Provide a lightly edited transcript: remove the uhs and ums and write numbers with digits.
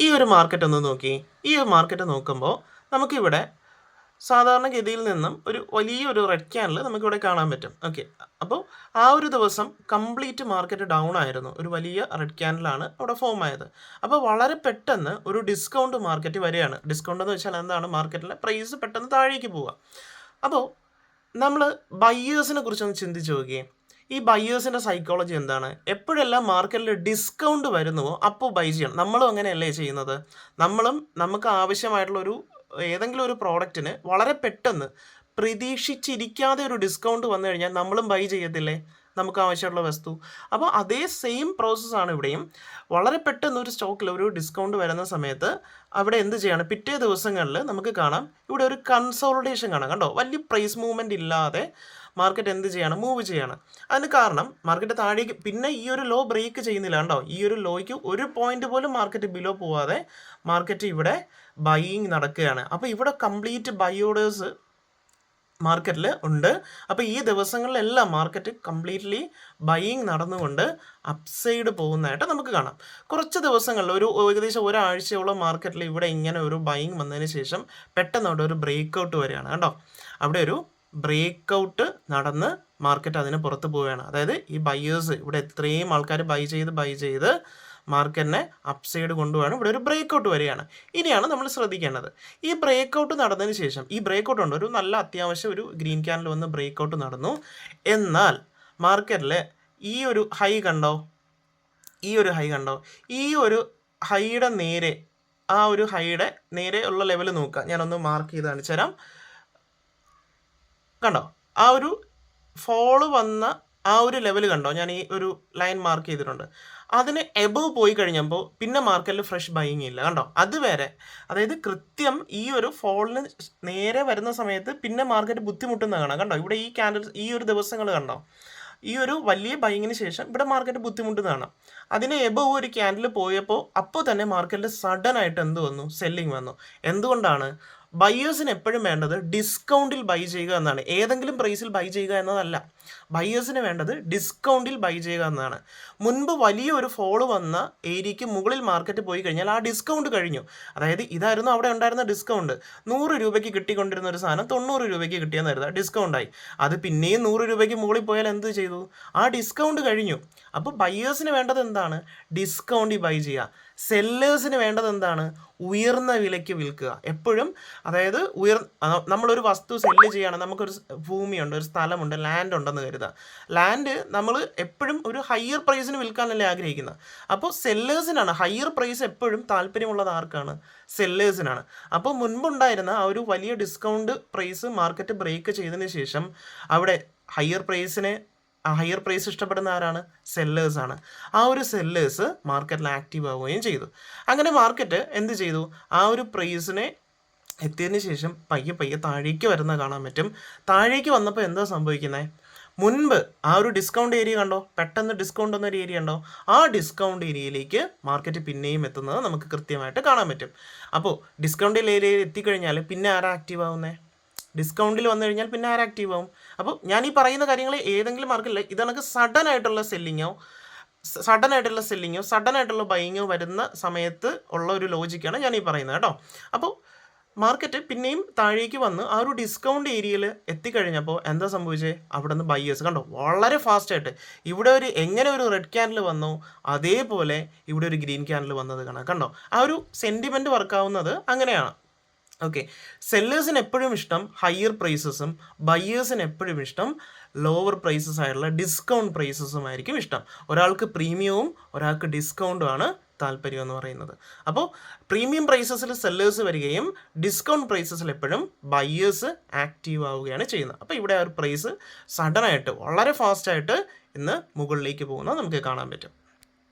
ഈ ഒരു മാർക്കറ്റ് ഒന്ന് നോക്കി. ഈ ഒരു മാർക്കറ്റ് നോക്കുമ്പോൾ നമുക്കിവിടെ സാധാരണഗതിയിൽ നിന്നും ഒരു വലിയൊരു റെഡ് ക്യാൻഡിൽ നമുക്കിവിടെ കാണാൻ പറ്റും. ഓക്കെ. അപ്പോൾ ആ ഒരു ദിവസം കംപ്ലീറ്റ് മാർക്കറ്റ് ഡൗൺ ആയിരുന്നു. ഒരു വലിയ റെഡ് ക്യാൻഡിലാണ് അവിടെ ഫോം ആയത്. അപ്പോൾ വളരെ പെട്ടെന്ന് ഒരു ഡിസ്കൗണ്ട് മാർക്കറ്റ് വരികയാണ്. ഡിസ്കൗണ്ട് എന്ന് വെച്ചാൽ എന്താണ്? മാർക്കറ്റിലെ പ്രൈസ് പെട്ടെന്ന് താഴേക്ക് പോവുക. അപ്പോൾ നമ്മൾ ബയ്യേഴ്സിനെ കുറിച്ചൊന്ന് ചിന്തിച്ച് നോക്കിയേ. ഈ ബയ്യേഴ്സിൻ്റെ സൈക്കോളജി എന്താണ്? എപ്പോഴെല്ലാം മാർക്കറ്റിൽ ഡിസ്കൗണ്ട് വരുന്നുവോ അപ്പോൾ ബൈ ചെയ്യണം. നമ്മളും അങ്ങനെയല്ലേ ചെയ്യുന്നത്? നമ്മളും നമുക്ക് ആവശ്യമായിട്ടുള്ളൊരു ഏതെങ്കിലും ഒരു പ്രോഡക്റ്റിന് വളരെ പെട്ടെന്ന് പ്രതീക്ഷിച്ചിരിക്കാതെ ഒരു ഡിസ്കൗണ്ട് വന്നു കഴിഞ്ഞാൽ നമ്മളും ബൈ ചെയ്യത്തില്ലേ നമുക്ക് ആവശ്യമുള്ള വസ്തു? അപ്പോൾ അതേ സെയിം പ്രോസസ്സാണ് ഇവിടെയും. വളരെ പെട്ടെന്ന് ഒരു സ്റ്റോക്കിൽ ഒരു ഡിസ്കൗണ്ട് വരുന്ന സമയത്ത് അവിടെ എന്ത് ചെയ്യണം? പിറ്റേ ദിവസങ്ങളിൽ നമുക്ക് കാണാം ഇവിടെ ഒരു കൺസോളിഡേഷൻ കാണാം. കണ്ടോ? വലിയ പ്രൈസ് മൂവ്മെൻറ്റ് ഇല്ലാതെ മാർക്കറ്റ് എന്ത് ചെയ്യണം? മൂവ് ചെയ്യണം. അതിന് കാരണം മാർക്കറ്റ് താഴേക്ക് പിന്നെ ഈ ഒരു ലോ ബ്രേക്ക് ചെയ്യുന്നില്ല. കണ്ടോ? ഈ ഒരു ലോയ്ക്ക് ഒരു പോയിന്റ് പോലും മാർക്കറ്റ് ബിലോ പോവാതെ മാർക്കറ്റ് ഇവിടെ ബൈയിങ് നടക്കുകയാണ്. അപ്പോൾ ഇവിടെ കംപ്ലീറ്റ് ബൈ ഓർഡേഴ്സ് മാർക്കറ്റിൽ ഉണ്ട്. അപ്പോൾ ഈ ദിവസങ്ങളിലെല്ലാം മാർക്കറ്റ് കംപ്ലീറ്റ്ലി ബൈയിങ് നടന്നുകൊണ്ട് അപ്സൈഡ് പോകുന്നതായിട്ട് നമുക്ക് കാണാം. കുറച്ച് ദിവസങ്ങളിൽ ഏകദേശം ഒരാഴ്ചയോളം മാർക്കറ്റിൽ ഇവിടെ ഇങ്ങനെ ഒരു ബൈയിങ് വന്നതിന് ശേഷം പെട്ടെന്ന് അവിടെ ഒരു ബ്രേക്ക് ഔട്ട് വരികയാണ്. കണ്ടോ? അവിടെ ഒരു ബ്രേക്ക് ഔട്ട് നടന്ന് മാർക്കറ്റ് അതിന് പുറത്ത് പോവുകയാണ്. അതായത് ഈ ബയ്യേഴ്സ് ഇവിടെ ഇത്രയും ആൾക്കാർ ബൈ ചെയ്ത് മാർക്കറ്റിനെ അപ്സൈഡ് കൊണ്ടുപോകാണ്. ഇവിടെ ഒരു ബ്രേക്ക് ഔട്ട് വരികയാണ്. ഇനിയാണ് നമ്മൾ ശ്രദ്ധിക്കേണ്ടത്. ഈ ബ്രേക്ക് ഔട്ട് നടന്നതിന് ശേഷം ഈ ബ്രേക്ക് ഔട്ട് ഉണ്ട്, ഒരു നല്ല അത്യാവശ്യം ഒരു ഗ്രീൻ ക്യാൻഡിൽ വന്ന് ബ്രേക്ക് ഔട്ട് നടന്നു. എന്നാൽ മാർക്കറ്റിൽ ഈ ഒരു ഹൈ കണ്ടോ? ഈ ഒരു ഹൈയുടെ നേരെ ആ ഒരു ഹൈയുടെ നേരെ ഉള്ള ലെവൽ നോക്കുക. ഞാനൊന്ന് മാർക്ക് ചെയ്ത് കാണിച്ചു തരാം. കണ്ടോ? ആ ഒരു ഫോള് വന്ന ആ ഒരു ലെവൽ കണ്ടോ? ഞാൻ ഈ ഒരു ലൈൻ മാർക്ക് ചെയ്തിട്ടുണ്ട്. അതിന് എബവ് പോയി കഴിഞ്ഞപ്പോൾ പിന്നെ മാർക്കറ്റിൽ ഫ്രഷ് ബൈയിങ് ഇല്ല. കണ്ടോ? അതുവരെ അതായത് കൃത്യം ഈ ഒരു ഫോളിന് നേരെ വരുന്ന സമയത്ത് പിന്നെ മാർക്കറ്റ് ബുദ്ധിമുട്ടുന്ന കാണാം. കണ്ടോ? ഇവിടെ ഈ ക്യാൻഡിൽസ് ഈ ഒരു ദിവസങ്ങൾ കണ്ടോ? ഈ ഒരു വലിയ ബൈയിങ്ങിന് ശേഷം ഇവിടെ മാർക്കറ്റ് ബുദ്ധിമുട്ടുന്ന കാണാം. അതിന് എബവ് ഒരു ക്യാൻഡിൽ പോയപ്പോൾ അപ്പോൾ തന്നെ മാർക്കറ്റിൽ സഡൻ ആയിട്ട് എന്ത് വന്നു? സെല്ലിങ് വന്നു. എന്തുകൊണ്ടാണ്? ബയ്യേഴ്സിന് എപ്പോഴും വേണ്ടത് ഡിസ്കൗണ്ടിൽ ബൈ ചെയ്യുക എന്നാണ്. ഏതെങ്കിലും പ്രൈസിൽ ബൈ ചെയ്യുക എന്നതല്ല. ബയ്യേഴ്സിന് വേണ്ടത് ഡിസ്കൗണ്ടിൽ ബൈ ചെയ്യുക എന്നതാണ്. മുൻപ് വലിയൊരു ഫോള് വന്ന ഏരിയയ്ക്ക് മുകളിൽ മാർക്കറ്റ് പോയി കഴിഞ്ഞാൽ ആ ഡിസ്കൗണ്ട് കഴിഞ്ഞു. അതായത് ഇതായിരുന്നു അവിടെ ഉണ്ടായിരുന്ന ഡിസ്കൗണ്ട്. 100 രൂപയ്ക്ക് കിട്ടിക്കൊണ്ടിരുന്ന ഒരു സാധനം 90 രൂപയ്ക്ക് കിട്ടിയെന്ന് കരുതുക, ഡിസ്കൗണ്ടായി. അത് പിന്നെയും 100 രൂപയ്ക്ക് മുകളിൽ പോയാൽ എന്ത് ചെയ്തു? ആ ഡിസ്കൗണ്ട് കഴിഞ്ഞു. അപ്പോൾ ബയ്യേഴ്സിന് വേണ്ടത് എന്താണ്? ഡിസ്കൗണ്ടിൽ ബൈ ചെയ്യുക. സെല്ലേഴ്സിന് വേണ്ടത് എന്താണ്? ഉയർന്ന വിലയ്ക്ക് വിൽക്കുക. എപ്പോഴും അതായത് നമ്മളൊരു വസ്തു സെല്ല് ചെയ്യുകയാണ്. നമുക്കൊരു ഭൂമിയുണ്ട്, ഒരു സ്ഥലമുണ്ട്, ലാൻഡ് ഉണ്ടെന്ന് കരുതുക. ലാൻഡ് നമ്മൾ എപ്പോഴും ഒരു ഹയർ പ്രൈസിന് വിൽക്കാനല്ലേ ആഗ്രഹിക്കുന്നത്. അപ്പോൾ സെല്ലേഴ്സിനാണ് ഹയർ പ്രൈസ് എപ്പോഴും താല്പര്യമുള്ളത്. ആർക്കാണ്? സെല്ലേഴ്സിനാണ്. അപ്പോൾ മുൻപുണ്ടായിരുന്ന ആ ഒരു വലിയ ഡിസ്കൗണ്ട് പ്രൈസ് മാർക്കറ്റ് ബ്രേക്ക് ചെയ്തതിന് ശേഷം അവിടെ ഹയർ പ്രൈസ് ഇഷ്ടപ്പെടുന്ന ആരാണ്? സെല്ലേഴ്സാണ്. ആ ഒരു സെല്ലേഴ്സ് മാർക്കറ്റിൽ ആക്റ്റീവ് ആവുകയും ചെയ്തു. അങ്ങനെ മാർക്കറ്റ് എന്ത് ചെയ്തു? ആ ഒരു പ്രൈസിനെ എത്തിയതിന് ശേഷം പയ്യെ താഴേക്ക് വരുന്ന കാണാൻ പറ്റും. താഴേക്ക് വന്നപ്പോൾ എന്താ സംഭവിക്കുന്നത്? മുൻപ് ആ ഒരു ഡിസ്കൗണ്ട് ഏരിയ കണ്ടോ? പെട്ടെന്ന് ഡിസ്കൗണ്ട് എന്നൊരു ഏരിയ ഉണ്ടോ? ആ ഡിസ്കൗണ്ട് ഏരിയയിലേക്ക് മാർക്കറ്റ് പിന്നെയും എത്തുന്നത് നമുക്ക് കൃത്യമായിട്ട് കാണാൻ പറ്റും. അപ്പോൾ ഡിസ്കൗണ്ട് ഏരിയയിൽ എത്തിക്കഴിഞ്ഞാൽ പിന്നെ ആരാ ആക്റ്റീവ് ആവുന്നത്? ഡിസ്കൗണ്ടിൽ വന്നു കഴിഞ്ഞാൽ പിന്നെ ആര് ആക്റ്റീവ് ആവും? അപ്പോൾ ഞാൻ ഈ പറയുന്ന കാര്യങ്ങൾ ഏതെങ്കിലും മാർക്കറ്റിൽ ഇതണക്ക് സഡൻ ആയിട്ടുള്ള സെല്ലിങ്ങോ സഡൻ ആയിട്ടുള്ള ബൈയിങ്ങോ വരുന്ന സമയത്ത് ഉള്ള ഒരു ലോജിക്കാണ് ഞാൻ ഈ പറയുന്നത് കേട്ടോ. അപ്പോൾ മാർക്കറ്റ് പിന്നെയും താഴേക്ക് വന്ന് ആ ഒരു ഡിസ്കൗണ്ട് ഏരിയയിൽ എത്തിക്കഴിഞ്ഞപ്പോൾ എന്താ സംഭവിച്ചത്? അവിടെ നിന്ന് ബയ്യേഴ്സ് കണ്ടോ വളരെ ഫാസ്റ്റായിട്ട് ഇവിടെ എങ്ങനെ ഒരു റെഡ് ക്യാൻഡിൽ വന്നോ അതേപോലെ ഇവിടെ ഒരു ഗ്രീൻ ക്യാൻഡിൽ വന്നത് കാണാം. കണ്ടോ? ആ ഒരു സെൻറ്റിമെൻറ്റ് വർക്കാവുന്നത് അങ്ങനെയാണ്. ഓക്കെ. സെല്ലേഴ്സിന് എപ്പോഴും ഇഷ്ടം ഹയർ പ്രൈസസും ബയ്യേഴ്സിന് എപ്പോഴും ഇഷ്ടം ലോവർ പ്രൈസസ് ആയിട്ടുള്ള ഡിസ്കൗണ്ട് പ്രൈസസും ആയിരിക്കും ഇഷ്ടം. ഒരാൾക്ക് പ്രീമിയവും ഒരാൾക്ക് ഡിസ്കൗണ്ടും ആണ് താല്പര്യം എന്ന് പറയുന്നത്. അപ്പോൾ പ്രീമിയം പ്രൈസസിൽ സെല്ലേഴ്സ് വരികയും ഡിസ്കൗണ്ട് പ്രൈസസിൽ എപ്പോഴും ബയ്യേഴ്സ് ആക്റ്റീവ് ആവുകയാണ് ചെയ്യുന്നത്. അപ്പോൾ ഇവിടെ ആ ഒരു പ്രൈസ് സഡനായിട്ട് വളരെ ഫാസ്റ്റായിട്ട് ഇന്ന് മുകളിലേക്ക് പോകുന്നത് നമുക്ക് കാണാൻ പറ്റും.